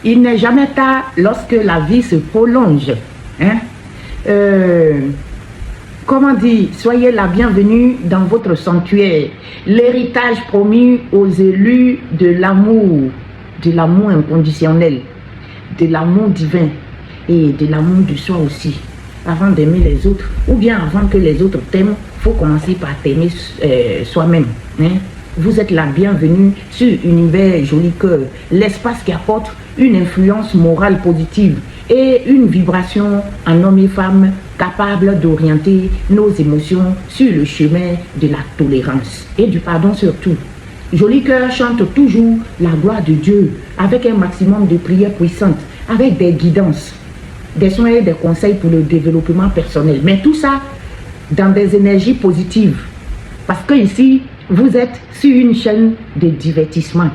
Il n'est jamais tard lorsque la vie se prolonge. Hein? Comment dire, soyez la bienvenue dans votre sanctuaire. L'héritage promis aux élus de l'amour inconditionnel, de l'amour divin et de l'amour de soi aussi. Avant d'aimer les autres, ou bien avant que les autres t'aiment, il faut commencer par t'aimer soi-même. Hein? Vous êtes la bienvenue sur Univers Joli Cœur, l'espace qui apporte une influence morale positive et une vibration en hommes et femmes capables d'orienter nos émotions sur le chemin de la tolérance et du pardon surtout. Joli Cœur chante toujours la gloire de Dieu avec un maximum de prières puissantes, avec des guidances, des soins et des conseils pour le développement personnel. Mais tout ça dans des énergies positives. Parce que ici, vous êtes sur une chaîne de divertissement.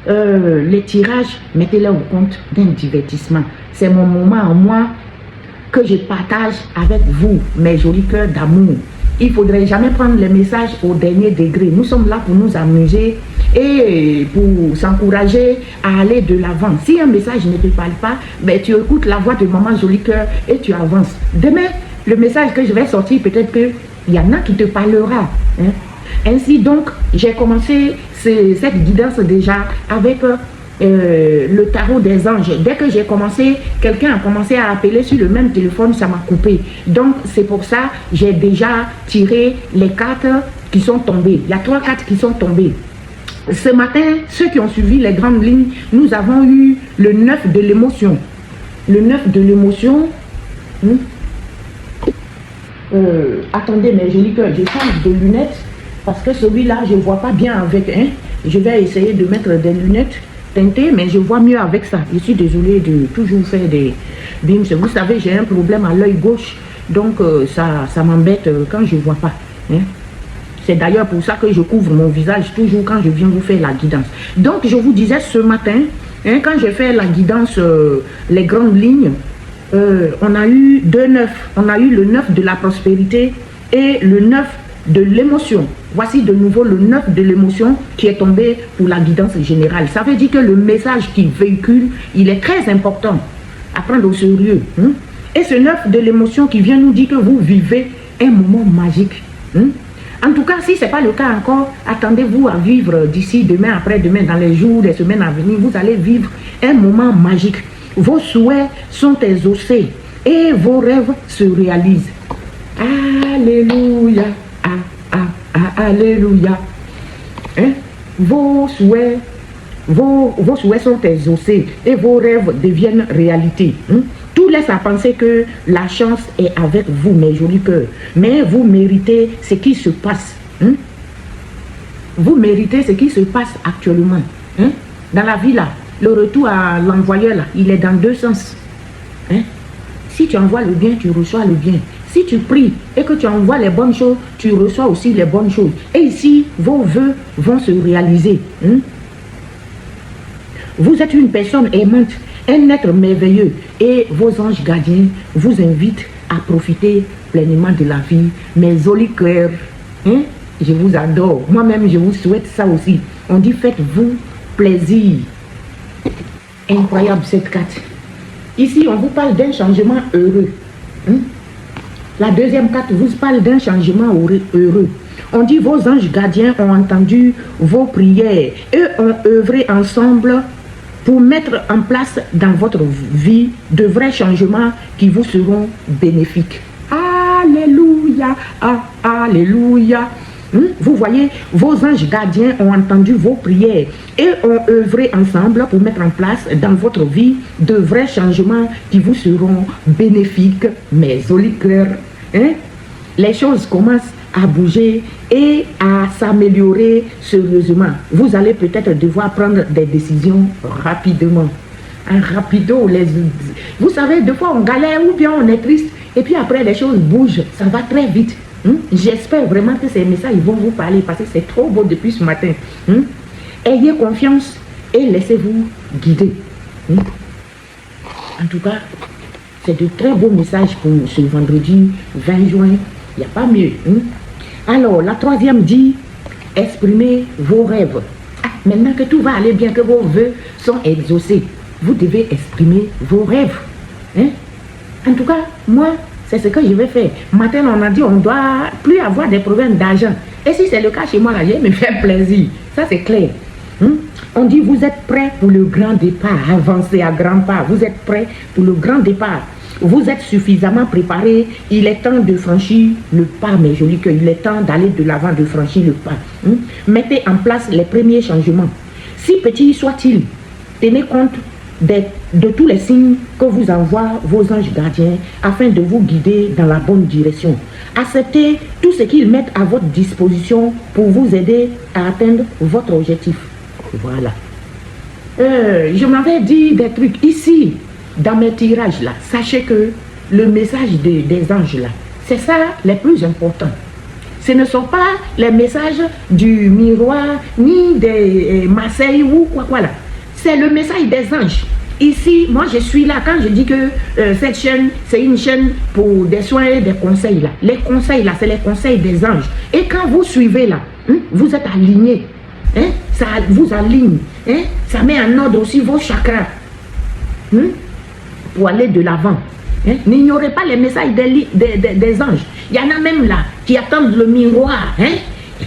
Les tirages, mettez-les au compte d'un divertissement. C'est mon moment en moi que je partage avec vous, mes jolis cœurs d'amour. Il ne faudrait jamais prendre les messages au dernier degré. Nous sommes là pour nous amuser et pour s'encourager à aller de l'avant. Si un message ne te parle pas, ben, tu écoutes la voix de maman joli cœur et tu avances. Demain, le message que je vais sortir, peut-être qu'il y en a qui te parlera. Hein? Ainsi donc, j'ai commencé cette guidance déjà avec le tarot des anges. Dès que j'ai commencé, quelqu'un a commencé à appeler sur le même téléphone, ça m'a coupé. Donc c'est pour ça que j'ai déjà tiré les cartes qui sont tombées. Il y a 3 cartes qui sont tombées. Ce matin, ceux qui ont suivi les grandes lignes, nous avons eu le 9 de l'émotion. Le 9 de l'émotion. Attendez, mes jolis cœurs, je change de lunettes parce que celui-là, je ne vois pas bien avec. Je vais essayer de mettre des lunettes teintées, mais je vois mieux avec ça. Je suis désolée de toujours faire des bims. Vous savez, j'ai un problème à l'œil gauche, donc ça m'embête quand je ne vois pas. C'est d'ailleurs pour ça que je couvre mon visage toujours quand je viens vous faire la guidance. Donc, je vous disais ce matin, quand j'ai fait la guidance, les grandes lignes, on a eu 2 9. On a eu le 9 de la prospérité et le 9 de l'émotion. Voici de nouveau le 9 de l'émotion qui est tombé pour la guidance générale. Ça veut dire que le message qu'il véhicule, il est très important à prendre au sérieux. Et ce 9 de l'émotion qui vient nous dire que vous vivez un moment magique. En tout cas, si ce n'est pas le cas encore, attendez-vous à vivre d'ici demain, après-demain, dans les jours, les semaines à venir, vous allez vivre un moment magique. Vos souhaits sont exaucés et vos rêves se réalisent. Alléluia. Alléluia. Vos souhaits sont exaucés et vos rêves deviennent réalité. Tout laisse à penser que la chance est avec vous, mes jolis cœurs. Mais vous méritez ce qui se passe. Vous méritez ce qui se passe actuellement. Dans la vie là, le retour à l'envoyeur là, il est dans 2 sens. Si tu envoies le bien, tu reçois le bien. Si tu pries et que tu envoies les bonnes choses, tu reçois aussi les bonnes choses. Et ici, vos vœux vont se réaliser. Vous êtes une personne aimante, un être merveilleux. Et vos anges gardiens vous invitent à profiter pleinement de la vie. Mes jolis cœurs, je vous adore. Moi-même, je vous souhaite ça aussi. On dit faites-vous plaisir. Incroyable cette carte. Ici, on vous parle d'un changement heureux. La deuxième carte vous parle d'un changement heureux. On dit vos anges gardiens ont entendu vos prières et ont œuvré ensemble pour mettre en place dans votre vie de vrais changements qui vous seront bénéfiques. Alléluia, alléluia. Vous voyez, vos anges gardiens ont entendu vos prières et ont œuvré ensemble pour mettre en place dans votre vie de vrais changements qui vous seront bénéfiques, mes jolis cœurs. Les choses commencent à bouger et à s'améliorer sérieusement. Vous allez peut-être devoir prendre des décisions rapidement. Rapido, vous savez, des fois on galère ou bien on est triste et puis après les choses bougent, ça va très vite. J'espère vraiment que ces messages vont vous parler parce que c'est trop beau depuis ce matin. Ayez confiance et laissez-vous guider. En tout cas, c'est de très beaux messages pour ce vendredi 20 juin. Il n'y a pas mieux. Alors, la troisième dit, exprimez vos rêves. Maintenant que tout va aller bien, que vos vœux sont exaucés, vous devez exprimer vos rêves. Hein? En tout cas, moi, c'est ce que je vais faire. Matin, on a dit on ne doit plus avoir des problèmes d'argent. Et si c'est le cas chez moi, là, je vais me faire plaisir. Ça, c'est clair. On dit vous êtes prêts pour le grand départ. Avancez à grands pas. Vous êtes prêts pour le grand départ. Vous êtes suffisamment préparés. Il est temps de franchir le pas, mes jolis cœurs. Il est temps d'aller de l'avant, de franchir le pas. Mettez en place les premiers changements. Si petits soient-ils, tenez compte de tous les signes que vous envoient vos anges gardiens afin de vous guider dans la bonne direction. Acceptez tout ce qu'ils mettent à votre disposition pour vous aider à atteindre votre objectif. Voilà. Je m'avais dit des trucs ici, dans mes tirages là. Sachez que le message des anges là, c'est ça les plus importants. Ce ne sont pas les messages du miroir, ni des Marseille ou quoi là. C'est le message des anges. Ici, moi je suis là quand je dis que cette chaîne, c'est une chaîne pour des soins et des conseils là. Les conseils là, c'est les conseils des anges. Et quand vous suivez là, vous êtes aligné. Ça vous aligne. Ça met en ordre aussi vos chakras. Pour aller de l'avant. N'ignorez pas les messages des anges. Il y en a même là qui attendent le miroir.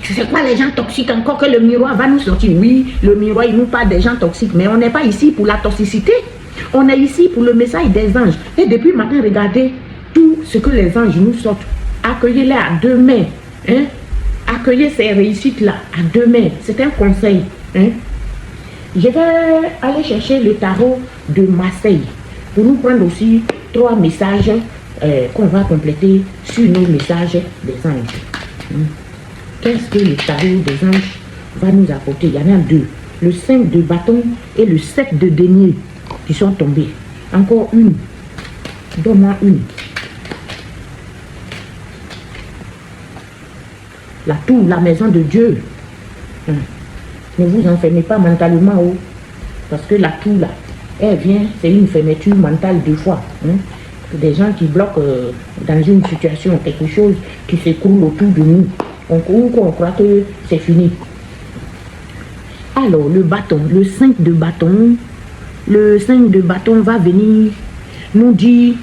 C'est quoi les gens toxiques encore que le miroir va nous sortir? Oui, le miroir il nous parle des gens toxiques, mais on n'est pas ici pour la toxicité. On est ici pour le message des anges. Et depuis matin, regardez tout ce que les anges nous sortent. Accueillez-les à deux mains. Accueillez ces réussites-là à deux mains. C'est un conseil. Je vais aller chercher le tarot de Marseille pour nous prendre aussi 3 messages qu'on va compléter sur nos messages des anges. Qu'est-ce que le tarot des anges va nous apporter? Il y en a 2. Le 5 de bâton et le 7 de denier qui sont tombés. Encore une. Donne-moi une. La tour, la maison de Dieu. Ne vous enfermez pas mentalement. Parce que la tour là, elle vient, c'est une fermeture mentale 2 fois. Des gens qui bloquent dans une situation, quelque chose qui s'écroule autour de nous. On croit que c'est fini. Alors, le bâton, le 5 de bâton, le 5 de bâton va venir nous dire,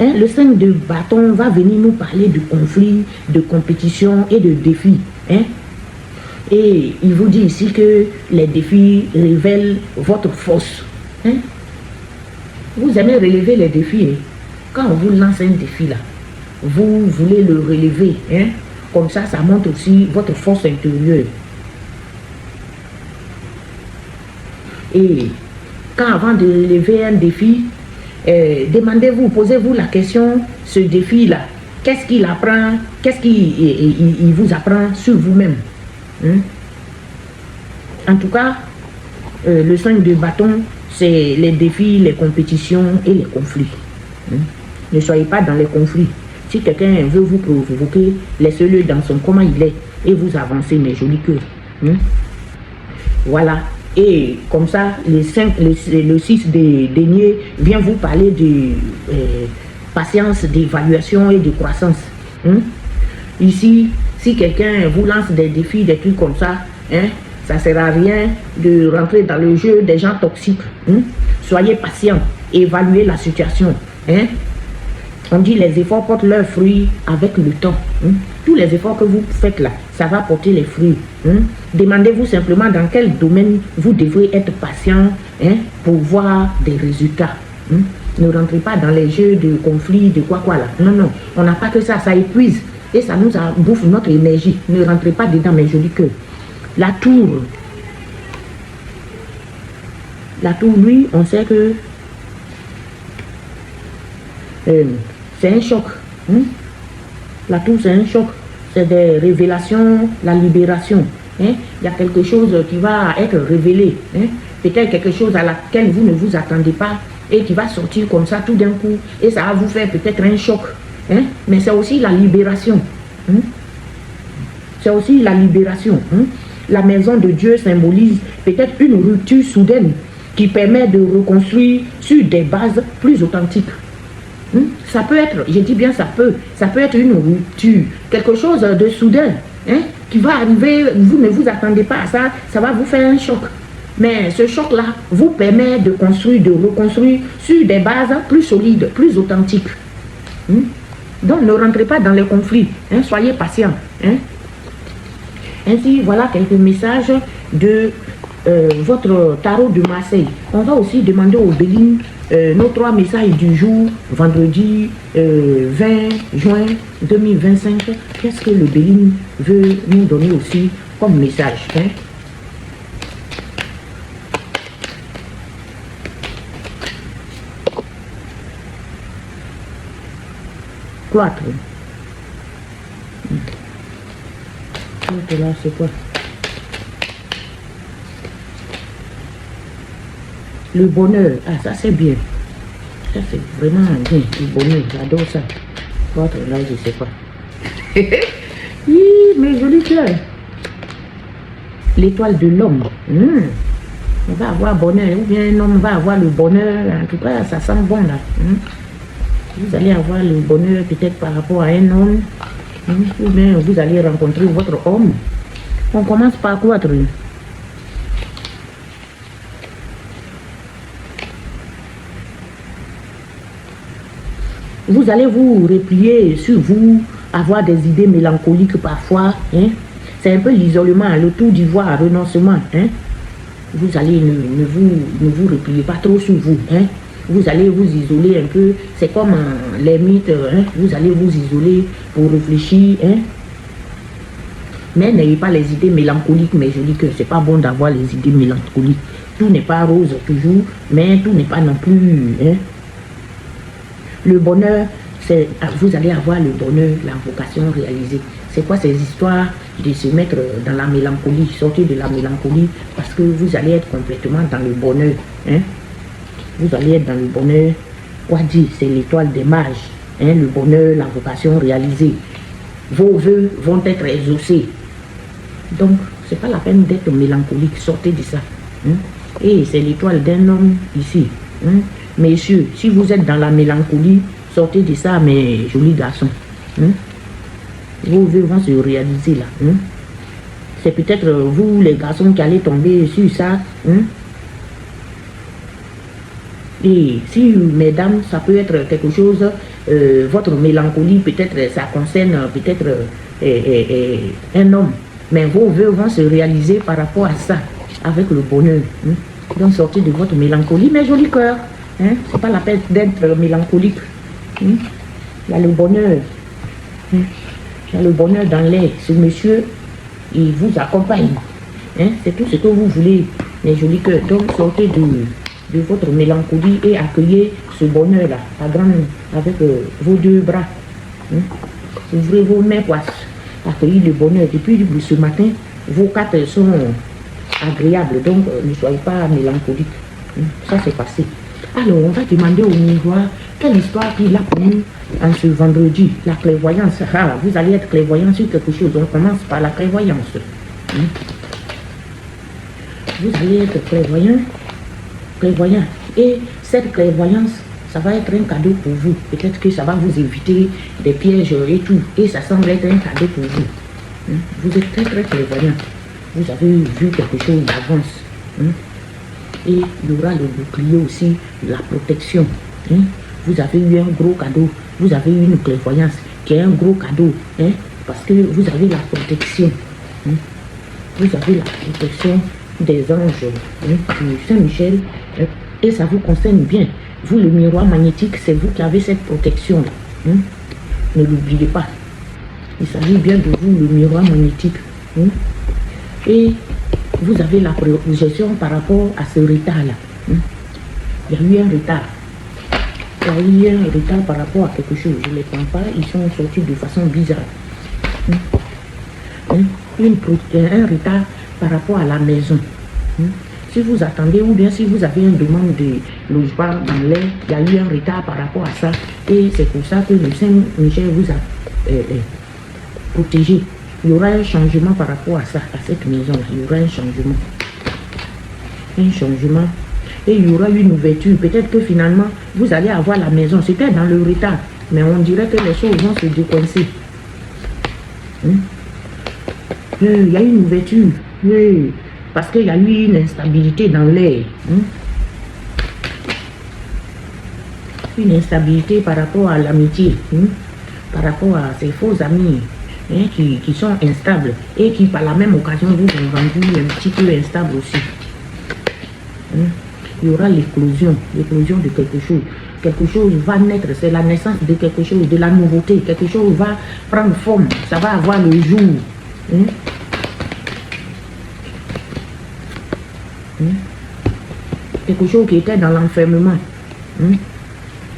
le 5 de bâton va venir nous parler de conflits, de compétition et de défis. Et il vous dit ici que les défis révèlent votre force. Vous aimez relever les défis. Quand on vous lance un défi là, vous voulez le relever. Comme ça, ça montre aussi votre force intérieure. Et quand avant de relever un défi, demandez-vous, posez-vous la question, ce défi-là, qu'est-ce qu'il apprend, qu'est-ce qu'il vous apprend sur vous-même. En tout cas, le 5 de bâton, c'est les défis, les compétitions et les conflits. Ne soyez pas dans les conflits. Si quelqu'un veut vous provoquer, laissez-le dans son comment il est et vous avancez, mes jolis cœurs. Voilà. Et comme ça, le 6 des deniers vient vous parler de patience, d'évaluation et de croissance. Ici, si quelqu'un vous lance des défis, des trucs comme ça, ça ne sert à rien de rentrer dans le jeu des gens toxiques. Soyez patient, évaluez la situation. On dit les efforts portent leurs fruits avec le temps. Tous les efforts que vous faites là, ça va porter les fruits. Demandez-vous simplement dans quel domaine vous devrez être patient pour voir des résultats. Ne rentrez pas dans les jeux de conflit, de quoi là. Non, on n'a pas que ça, ça épuise et ça nous bouffe notre énergie. Ne rentrez pas dedans, mes jolis cœurs. La tour, lui, on sait que c'est un choc. La tour, c'est un choc. C'est des révélations, la libération. Il y a quelque chose qui va être révélé. Peut-être quelque chose à laquelle vous ne vous attendez pas et qui va sortir comme ça tout d'un coup. Et ça va vous faire peut-être un choc. Mais c'est aussi la libération. C'est aussi la libération. La maison de Dieu symbolise peut-être une rupture soudaine qui permet de reconstruire sur des bases plus authentiques. Ça peut être, je dis bien ça peut être une rupture, quelque chose de soudain, qui va arriver, vous ne vous attendez pas à ça, ça va vous faire un choc. Mais ce choc-là vous permet de construire, de reconstruire sur des bases plus solides, plus authentiques. Donc ne rentrez pas dans les conflits, soyez patient. Ainsi, voilà quelques messages de votre tarot de Marseille. On va aussi demander au Béline nos 3 messages du jour, vendredi 20 juin 2025. Qu'est-ce que le Béline veut nous donner aussi comme message? 4. Là, c'est quoi? Le bonheur. Ah, ça c'est bien. Ça c'est vraiment bien. Le bonheur, j'adore ça. 4, là, je sais pas. Oui, mes jolies fleurs. L'étoile de l'homme. On va avoir bonheur. Ou bien un homme va avoir le bonheur. En tout cas, ça sent bon là. Vous allez avoir le bonheur peut-être par rapport à un homme. Ou bien vous allez rencontrer votre homme. On commence par 4. Vous allez vous replier sur vous, avoir des idées mélancoliques parfois. C'est un peu l'isolement, le tour d'ivoire, renoncement. Vous allez ne vous repliez pas trop sur vous. Vous allez vous isoler un peu. C'est comme les mythes. Vous allez vous isoler pour réfléchir. Mais n'ayez pas les idées mélancoliques, mes jolis cœurs. C'est pas bon d'avoir les idées mélancoliques. Tout n'est pas rose toujours, mais tout n'est pas non plus. Le bonheur, c'est vous allez avoir le bonheur, la vocation réalisée. C'est quoi ces histoires de se mettre dans la mélancolie, sortir de la mélancolie, parce que vous allez être complètement dans le bonheur. Vous allez être dans le bonheur. Quoi dire? C'est l'étoile des mages. Le bonheur, la vocation réalisée. Vos vœux vont être exaucés. Donc, c'est pas la peine d'être mélancolique. Sortez de ça. Et c'est l'étoile d'un homme ici. Messieurs, si vous êtes dans la mélancolie, sortez de ça, mes jolis garçons. Vos vœux vont se réaliser là. C'est peut-être vous, les garçons, qui allez tomber sur ça. Et si, mesdames, ça peut être quelque chose, votre mélancolie, peut-être, ça concerne peut-être un homme. Mais vos vœux vont se réaliser par rapport à ça, avec le bonheur. Donc, sortez de votre mélancolie, mes jolis cœurs. C'est pas la peine d'être mélancolique. Il y a le bonheur. Il y a le bonheur dans l'air. Ce monsieur, il vous accompagne. C'est tout ce que vous voulez, mes jolis cœurs. Donc, sortez de votre mélancolie et accueillez ce bonheur-là, avec vos 2 bras. Ouvrez vos mains pour accueillir le bonheur. Depuis ce matin, vos cartes sont agréables, donc ne soyez pas mélancolique. Ça, c'est passé. Alors, on va demander au miroir quelle histoire il a pour nous en ce vendredi. La clairvoyance. Vous allez être clairvoyant sur quelque chose. On commence par la clairvoyance. Vous allez être clairvoyant. Et cette clairvoyance, ça va être un cadeau pour vous. Peut-être que ça va vous éviter des pièges et tout. Et ça semble être un cadeau pour vous. Vous êtes très très clairvoyant. Vous avez vu quelque chose d'avance. Et il y aura le bouclier aussi, la protection. Vous avez eu un gros cadeau. Vous avez eu une clairvoyance qui est un gros cadeau. Parce que vous avez la protection. Vous avez la protection des anges du Saint-Michel. Et ça vous concerne bien. Vous, le miroir magnétique, c'est vous qui avez cette protection-là. Ne l'oubliez pas. Il s'agit bien de vous, le miroir magnétique. Et vous avez la projection par rapport à ce retard-là. Il y a eu un retard. Il y a eu un retard par rapport à quelque chose. Je ne les prends pas. Ils sont sortis de façon bizarre. Un retard par rapport à la maison. Si vous attendez ou bien si vous avez une demande de logement dans l'air, il y a eu un retard par rapport à ça. Et c'est pour ça que le Saint-Michel vous a protégé. Il y aura un changement par rapport à ça, à cette maison-là. Il y aura un changement. Un changement. Et il y aura une ouverture. Peut-être que finalement, vous allez avoir la maison. C'était dans le retard. Mais on dirait que les choses vont se décoincer. Il y a une ouverture. Oui. Parce qu'il y a eu une instabilité dans l'air. Une instabilité par rapport à l'amitié, par rapport à ces faux amis qui sont instables et qui par la même occasion vous ont rendu un petit peu instable aussi. Il y aura l'éclosion de quelque chose. Quelque chose va naître, c'est la naissance de quelque chose, de la nouveauté. Quelque chose va prendre forme, ça va avoir le jour. Quelque chose qui était dans l'enfermement.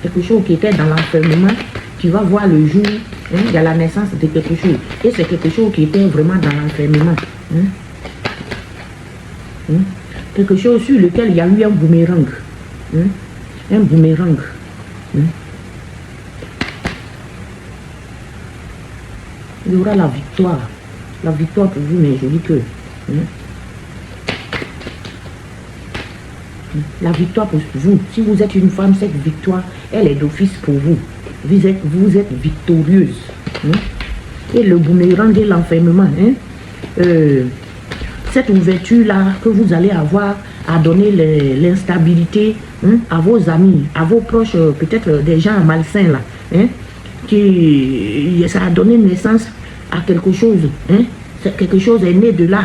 Quelque chose qui était dans l'enfermement, qui va voir le jour. Il y a la naissance de quelque chose. Et c'est quelque chose qui était vraiment dans l'enfermement. Quelque chose sur lequel il y a eu un boomerang. Un boomerang. Il y aura la victoire. La victoire pour vous, mes jolis cœurs. La victoire pour vous. Si vous êtes une femme, cette victoire, elle est d'office pour vous. Vous êtes victorieuse. Et le boomerang et l'enfermement. Cette ouverture-là que vous allez avoir à donner l'instabilité à vos amis, à vos proches, peut-être des gens malsains là, ça a donné naissance à quelque chose. Quelque chose est né de là.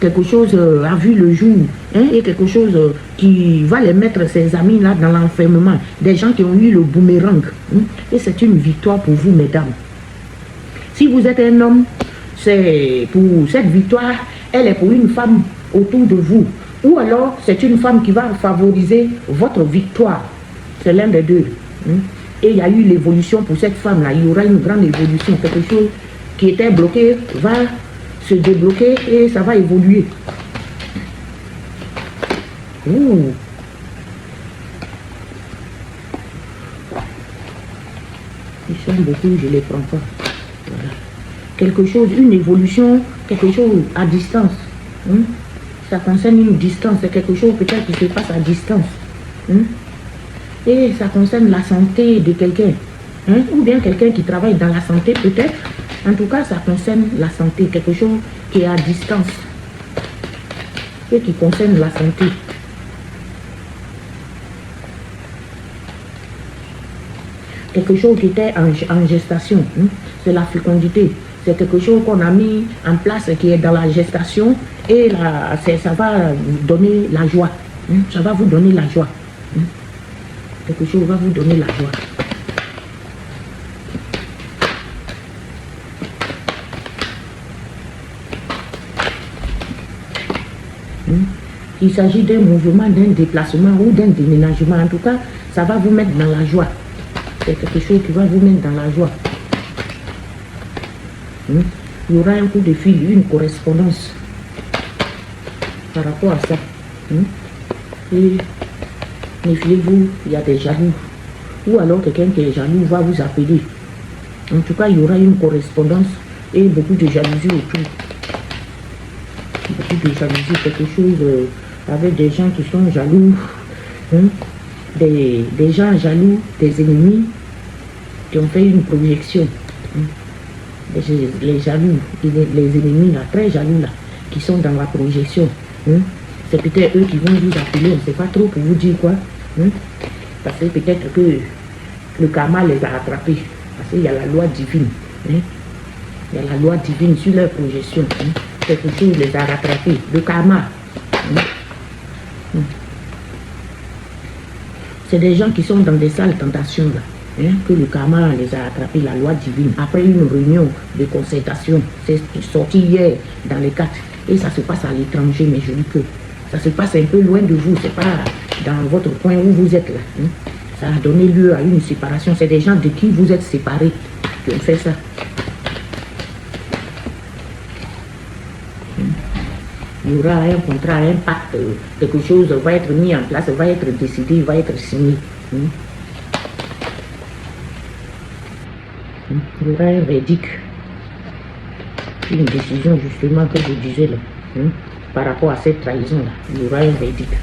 Quelque chose a vu le jour. Et quelque chose qui va les mettre, ces amis-là, dans l'enfermement. Des gens qui ont eu le boomerang. Et c'est une victoire pour vous, mesdames. Si vous êtes un homme, c'est pour cette victoire, elle est pour une femme autour de vous. Ou alors, c'est une femme qui va favoriser votre victoire. C'est l'un des deux. Et il y a eu l'évolution pour cette femme-là. Il y aura une grande évolution. Quelque chose qui était bloqué va se débloquer et ça va évoluer. Ouh. Ils sont beaucoup, je ne les prends pas. Voilà. Quelque chose, une évolution, quelque chose à distance. Ça concerne une distance, c'est quelque chose peut-être qui se passe à distance. Et ça concerne la santé de quelqu'un. Ou bien quelqu'un qui travaille dans la santé peut-être. En tout cas, ça concerne la santé, quelque chose qui est à distance. Et qui concerne la santé. Quelque chose qui était en gestation. C'est la fécondité. C'est quelque chose qu'on a mis en place qui est dans la gestation et là, ça va vous donner la joie. Ça va vous donner la joie. Quelque chose va vous donner la joie. Il s'agit d'un mouvement, d'un déplacement ou d'un déménagement. En tout cas, ça va vous mettre dans la joie. C'est quelque chose qui va vous mettre dans la joie. Il y aura un coup de fil, une correspondance par rapport à ça. Et méfiez-vous, il y a des jaloux. Ou alors quelqu'un qui est jaloux va vous appeler. En tout cas, il y aura une correspondance et beaucoup de jalousie autour. Beaucoup de jalousie, quelque chose avec des gens qui sont jaloux. Des gens jaloux, des ennemis qui ont fait une projection. Les jaloux, les ennemis là, très jaloux là, qui sont dans la projection. C'est peut-être eux qui vont vous appeler, on ne sait pas trop pour vous dire quoi. Parce que peut-être que le karma les a attrapés. Parce qu'il y a la loi divine. Il y a la loi divine sur leur projection. Quelque chose les a rattrapés. Le karma. C'est des gens qui sont dans des sales tentations là. Que le karma les a attrapés, la loi divine. Après une réunion de concertation, c'est sorti hier dans les 4. Et ça se passe à l'étranger, mais je dis que ça se passe un peu loin de vous, c'est pas dans votre coin où vous êtes là. Ça a donné lieu à une séparation. C'est des gens de qui vous êtes séparés qui ont fait ça. Il y aura un contrat, un pacte, quelque chose va être mis en place, va être décidé, va être signé. Il y aura un verdict, une décision justement que je disais là, par rapport à cette trahison-là. Il y aura un verdict.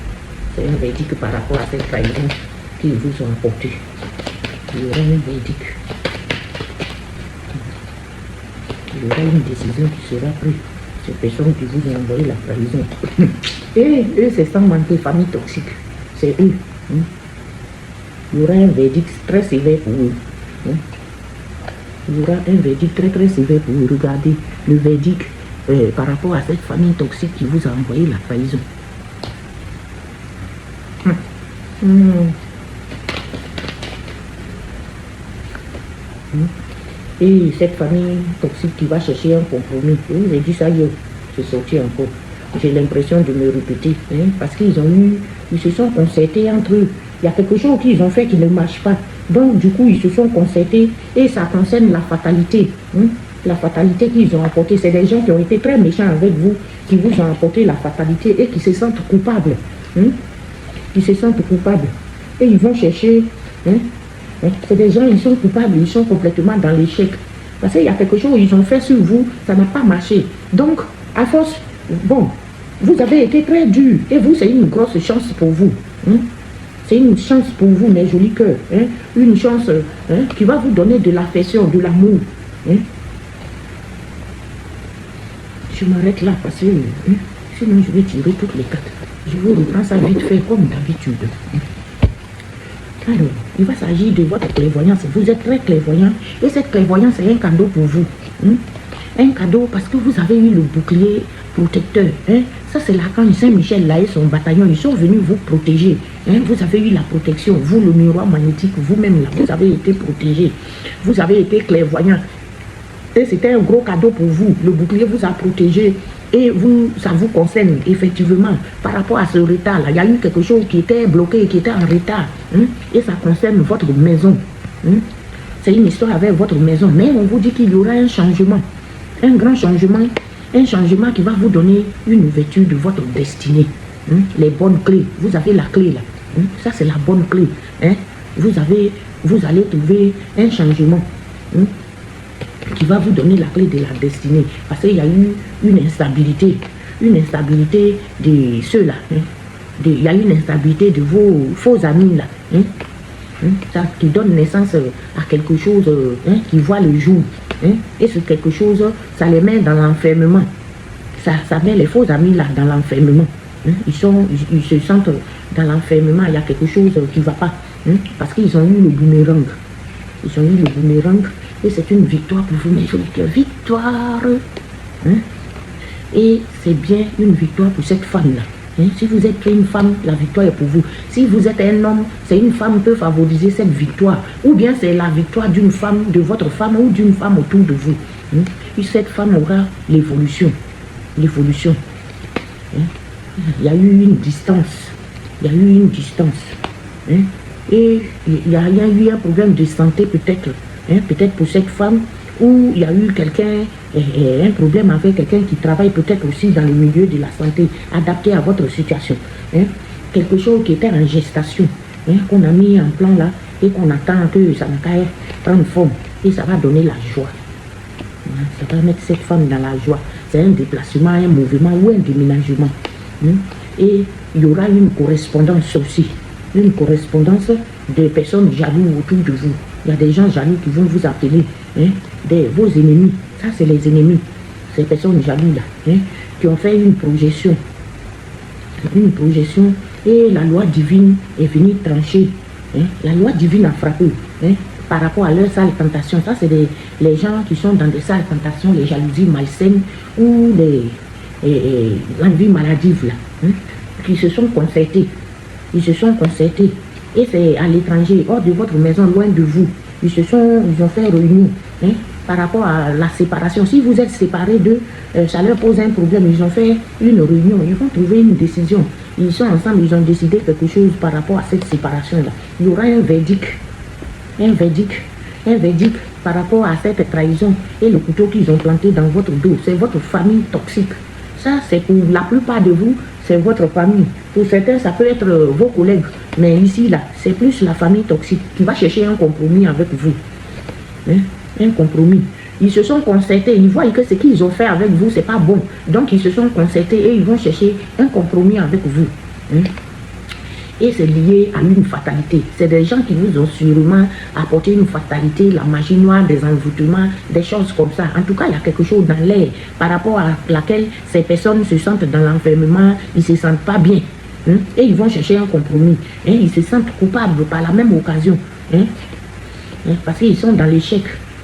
C'est un verdict par rapport à cette trahison qu'ils vous ont apporté. Il y aura un verdict. Il y aura une décision qui sera prise. Ces personnes qui vous ont envoyé la trahison. Et eux, c'est sans manquer famille toxique. C'est eux. Il y aura un verdict très sévère pour eux. Il y aura un verdict très très sévère pour eux. Regardez le verdict par rapport à cette famille toxique qui vous a envoyé la trahison. Et cette famille toxique qui va chercher un compromis. Je vous ai dit ça hier, c'est sorti encore. J'ai l'impression de me répéter, parce qu'ils se sont concertés entre eux. Il y a quelque chose qu'ils ont fait qui ne marche pas. Donc du coup, ils se sont concertés et ça concerne la fatalité. La fatalité qu'ils ont apportée. C'est des gens qui ont été très méchants avec vous, qui vous ont apporté la fatalité et qui se sentent coupables. Qui se sentent coupables. Et ils vont chercher... C'est des gens, ils sont coupables, ils sont complètement dans l'échec. Parce qu'il y a quelque chose qu'ils ont fait sur vous, ça n'a pas marché. Donc, à force, bon, vous avez été très dur. Et vous, c'est une grosse chance pour vous. C'est une chance pour vous, mes jolis cœurs. Une chance qui va vous donner de l'affection, de l'amour. Je m'arrête là parce que sinon je vais tirer toutes les cartes. Je vous reprends ça vite fait comme d'habitude. Alors, il va s'agir de votre clairvoyance. Vous êtes très clairvoyant et cette clairvoyance est un cadeau pour vous. Un cadeau parce que vous avez eu le bouclier protecteur. Ça, c'est l'archange Saint-Michel là et son bataillon. Ils sont venus vous protéger. Vous avez eu la protection. Vous, le miroir magnétique, vous-même là, vous avez été protégé. Vous avez été clairvoyant. Et c'était un gros cadeau pour vous. Le bouclier vous a protégé. Et vous, ça vous concerne effectivement par rapport à ce retard-là. Il y a eu quelque chose qui était bloqué, qui était en retard. Et ça concerne votre maison. C'est une histoire avec votre maison. Mais on vous dit qu'il y aura un changement. Un grand changement. Un changement qui va vous donner une ouverture de votre destinée. Les bonnes clés. Vous avez la clé là. Ça, c'est la bonne clé. Vous allez trouver un changement. Qui va vous donner la clé de la destinée. Parce qu'il y a eu une instabilité de ceux-là. Il y a eu une instabilité de vos faux amis là. Ça qui donne naissance à quelque chose qui voit le jour. Et ce quelque chose, ça les met dans l'enfermement. Ça met les faux amis là dans l'enfermement. Ils se sentent dans l'enfermement. Il y a quelque chose qui ne va pas. Parce qu'ils ont eu le boomerang. Ils ont eu le boomerang. Et c'est une victoire pour vous, mes jolis cœurs. Victoire. Et c'est bien une victoire pour cette femme-là. Si vous êtes une femme, la victoire est pour vous. Si vous êtes un homme, c'est une femme qui peut favoriser cette victoire. Ou bien c'est la victoire d'une femme, de votre femme ou d'une femme autour de vous. Et cette femme aura l'évolution. L'évolution. Il y a eu une distance. Il y a eu une distance. Et il y a eu un problème de santé peut-être. Peut-être pour cette femme, ou il y a eu quelqu'un, un problème avec quelqu'un qui travaille peut-être aussi dans le milieu de la santé, adapté à votre situation. Quelque chose qui était en gestation, qu'on a mis en plan là, et qu'on attend que ça va prendre forme, et ça va donner la joie. Ça va mettre cette femme dans la joie. C'est un déplacement, un mouvement ou un déménagement. Et il y aura une correspondance aussi, une correspondance de personnes jalouses autour de vous. Il y a des gens jaloux qui vont vous appeler, vos ennemis. Ça, c'est les ennemis. Ces personnes jalouses là, qui ont fait une projection. Une projection. Et la loi divine est venue trancher. La loi divine a frappé. Par rapport à leur sale tentation. Ça, c'est les gens qui sont dans des sales tentations, les jalousies malsaines ou l'envie maladive là, qui se sont concertés. Ils se sont concertés. Et c'est à l'étranger, hors de votre maison, loin de vous. Ils ont fait réunion par rapport à la séparation. Si vous êtes séparés d'eux, ça leur pose un problème. Ils ont fait une réunion, ils vont trouver une décision. Ils sont ensemble, ils ont décidé quelque chose par rapport à cette séparation-là. Il y aura un verdict. Un verdict par rapport à cette trahison et le couteau qu'ils ont planté dans votre dos. C'est votre famille toxique. Ça, c'est pour la plupart de vous, c'est votre famille. Pour certains, ça peut être vos collègues. Mais ici, là, c'est plus la famille toxique qui va chercher un compromis avec vous. Un compromis. Ils se sont concertés. Ils voient que ce qu'ils ont fait avec vous, c'est pas bon. Donc, ils se sont concertés et ils vont chercher un compromis avec vous. Et c'est lié à une fatalité. C'est des gens qui vous ont sûrement apporté une fatalité, la magie noire, des envoûtements, des choses comme ça. En tout cas, il y a quelque chose dans l'air par rapport à laquelle ces personnes se sentent dans l'enfermement, ils ne se sentent pas bien. Et ils vont chercher un compromis. Ils se sentent coupables par la même occasion. Parce qu'ils sont dans l'échec.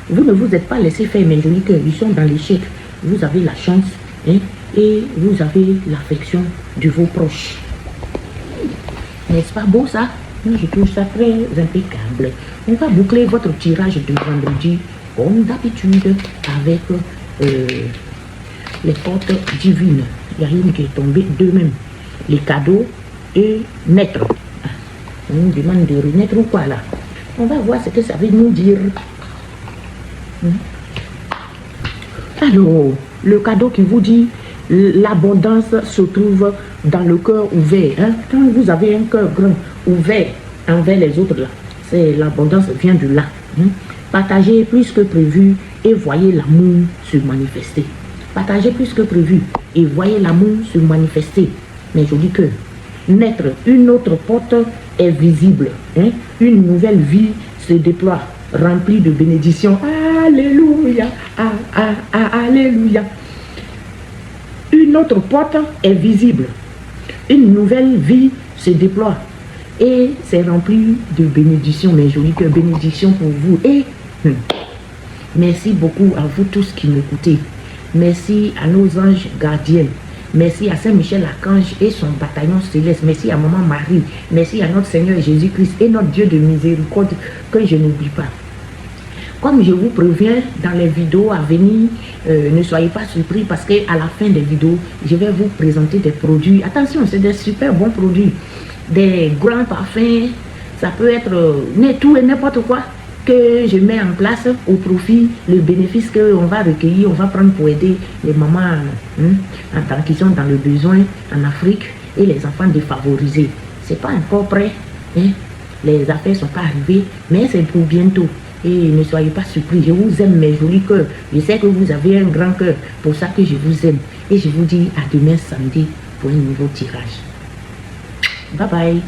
Vous ne vous êtes pas laissé faire, mes jolis cœurs. Ils sont dans l'échec. Vous avez la chance et vous avez l'affection de vos proches. N'est-ce pas beau ça? Je trouve ça très impeccable. On va boucler votre tirage de vendredi comme d'habitude avec les portes divines. Il y a une qui est tombée, deux même. Les cadeaux et naître. On nous demande de renaître ou quoi là? On va voir ce que ça veut nous dire. Alors, le cadeau qui vous dit l'abondance se trouve dans le cœur ouvert. Quand vous avez un cœur grand, ouvert envers les autres, là, c'est l'abondance vient de là. Partagez plus que prévu et voyez l'amour se manifester. Partagez plus que prévu et voyez l'amour se manifester. Mais je dis que naître, une autre porte est visible. Une nouvelle vie se déploie, remplie de bénédictions. Alléluia, alléluia. Une autre porte est visible. Une nouvelle vie se déploie. Et c'est rempli de bénédictions, mes jolis cœurs, bénédictions pour vous. Et merci beaucoup à vous tous qui m'écoutez. Merci à nos anges gardiens. Merci à Saint-Michel-Archange et son bataillon céleste. Merci à Maman Marie. Merci à notre Seigneur Jésus-Christ et notre Dieu de miséricorde que je n'oublie pas. Comme je vous préviens dans les vidéos à venir, ne soyez pas surpris parce qu'à la fin des vidéos, je vais vous présenter des produits. Attention, c'est des super bons produits. Des grands parfums, ça peut être tout et n'importe quoi que je mets en place au profit, le bénéfice qu'on va recueillir, on va prendre pour aider les mamans qui sont dans le besoin en Afrique et les enfants défavorisés. C'est pas encore prêt, les affaires sont pas arrivées, mais c'est pour bientôt. Et ne soyez pas surpris, je vous aime mes jolis cœurs. Je sais que vous avez un grand cœur, pour ça que je vous aime. Et je vous dis à demain samedi pour un nouveau tirage. Bye bye.